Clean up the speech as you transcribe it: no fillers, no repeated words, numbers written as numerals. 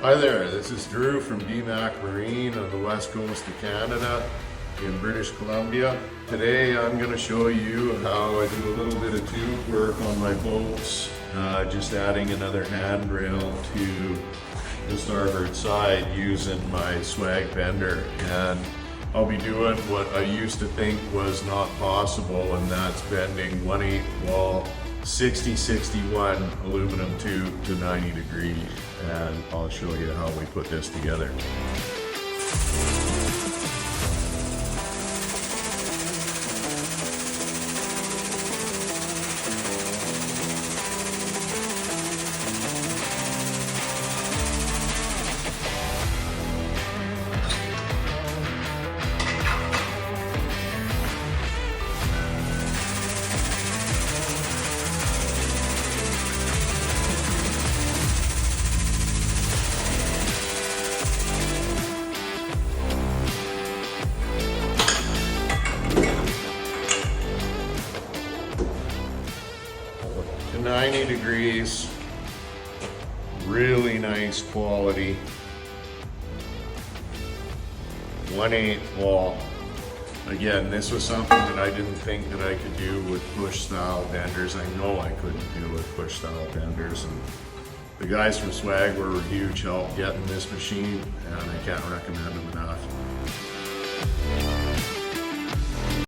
Hi there, this is Drew from DMAC Marine on the west coast of Canada in British Columbia. Today I'm going to show you how I do a little bit of tube work on my boats, just adding another handrail to the starboard side using my swag bender. And I'll be doing what I used to think was not possible, and that's bending 1/8 wall 60-61 aluminum tube to 90 degrees, and I'll show you how we put this together. To 90 degrees, really nice quality, 1/8 wall. Again, this was something that I didn't think that I could do with push style benders. I know I couldn't do with push style benders, and the guys from Swag were a huge help getting this machine, and I can't recommend them enough.